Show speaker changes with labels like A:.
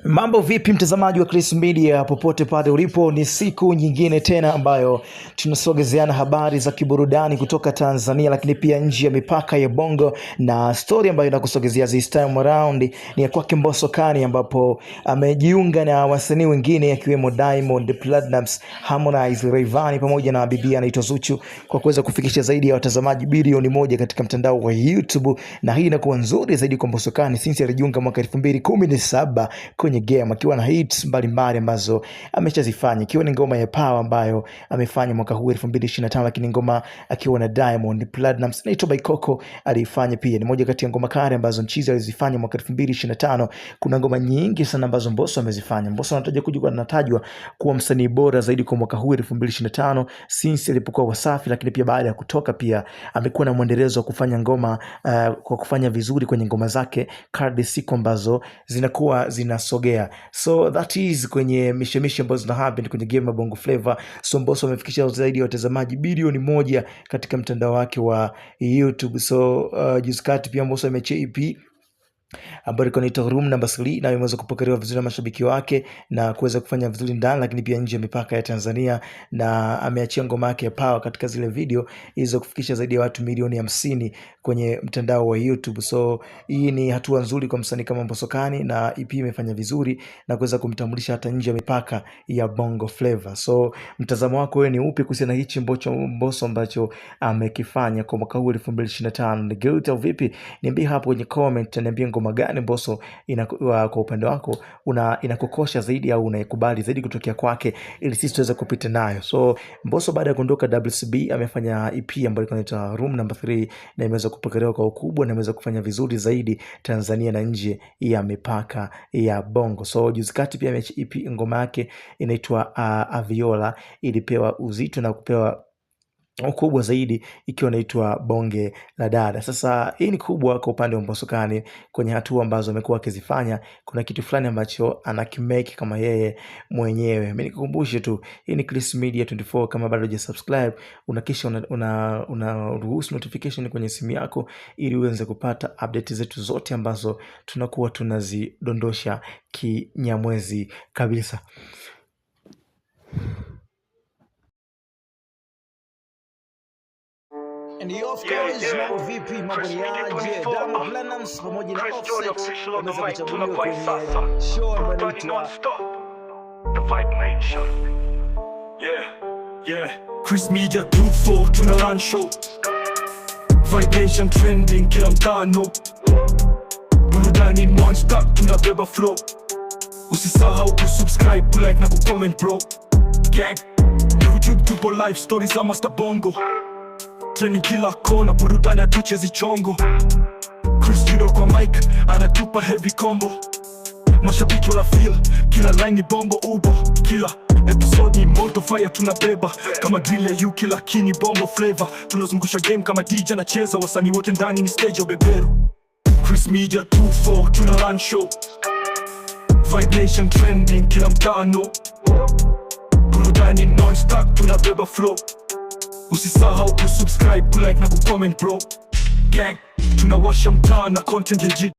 A: Mambo vipi mtazamaji wa Chris Media popote pale ulipo, ni siku nyingine tena ambayo tunasogezeana habari za kiburudani kutoka Tanzania lakini pia nje ya mipaka ya Bongo, na story ambayo inakusogezea this time around ni ya kwake Mbosso Kani, ambapo amejiunga na wasanii wengine akiwemo Diamond Platnumz, Harmonize, Rayvanny pamoja na bibi anaitwa Zuchu kwa kuweza kufikisha zaidi ya watazamaji bilioni 1 katika mtandao wa YouTube, na hii inakuwa nzuri zaidi kwa Mbosso Kani since alijiunga mwaka 2017 kwenye game akiwa na hits mbalimbali ambazo ameshazifanya, ikiwa ni ngoma ya Power ambayo amefanya mwaka huu 2025, lakini ngoma akiwa na Diamond Platnumz na By Coco alifanya pia. Ni moja kati ya ngoma kali ambazo Mchizi alizifanya mwaka 2025. Kuna ngoma nyingi sana ambazo Mbosso amezifanya. Mbosso anatajwa kuwa msanii bora zaidi kwa mwaka huu 2025 since alipokuwa Wasafi, lakini pia baada ya kutoka pia amekuwa na mwendelezo wa kufanya ngoma kwa kufanya vizuri kwenye ngoma zake kadri siku ambazo zinakuwa zinasogea. So that is kwenye mishemishe ambazo zina happen kwenye game ya Bongo Flava. So Mbosso amefikisha zaidi ya watazamaji bilioni 1 katika mtandao wake wa YouTube. So juzi kati pia Mbosso ameachia EP ambayo inaitwa Room Number 3 na imeweza kupokelewa vizuri na mashabiki wake na kuweza kufanya vizuri ndani lakini pia nje ya mipaka ya Tanzania, na ameachia ngoma yake ya Power katika zile video hizo kufikisha zaidi ya watu milioni 50 kwenye mtandao wa YouTube. So hii ni hatua nzuri kwa msanii kama Mbosso Kani, na EP imefanya vizuri na kuweza kumtambulisha hata nje ya mipaka ya Bongo Flava. So mtazamo wako wewe ni upi kuhusiana na hichi Mbosso ambacho amekifanya kwa mwaka huu 2025? Ni guilty au vipi? Niambie hapo kwenye comment, niambie ngoma gani Mbosso kwa upande wako inakukosha zaidi au unaikubali zaidi kutokea kwake ili sisi tuweze kupita nayo. So Mbosso baada ya kuondoka WCB amefanya EP ambayo inaitwa Room Number 3 na imeweza kupokelewa kwa ukubwa na imeweza kufanya vizuri zaidi Tanzania na nje ya mipaka ya Bongo. So juzi kati pia EP ngoma yake inaitwa Aviola ilipewa uzito na kupewa ukubwa zaidi ikiwa inaitwa Bonge la Dada. Sasa hii ni kubwa kwa upande wa Mbosso Kani kwenye hatua ambazo amekuwa akizifanya. Kuna kitu fulani ambacho anakimake kama yeye mwenyewe. Mimi nikukumbushe tu, hii ni Chris Media 24. Kama bado hujasubscribe, unakisha unaruhusu notification kwenye simu yako ili uweze kupata update zetu zote ambazo tunakuwa tunazidondosha kinyamwezi kabisa. And of course, mambo vipi, mambo ni aje? Diamond Platnumz pamoja na Offset wameweza kuchaguliwa kwenye show ambayo inaitwa The Vibe Nation.
B: Yeah. Chris Media 24 tuna run show. Vibe Nation trending kila mtano. Burudani non-stop tunabeba flow. Usisahau kusubscribe, kulike na kucomment bro. Gang, YouTube tupo live stories za Master Bongo. Treni kila kona, burudani hatuchezi chongo. Chris Judo kwa mic, anatupa heavy combo. Mashabiki wana feel, kila line ni bombo ubo. Kila episode ni moto fire tunabeba. Kama drill ya kila kini bombo flavor. Tunazungusha game kama DJ anacheza, wasanii wote ndani ni stage ya beberu. Chris Media 24 tuna run show. Vibe Nation trending kila mtano. Burudani non-stop tunabeba flow. Usisahau kusubscribe, kulike na kucomment bro. Gang, tunawasha mtaa na content legit.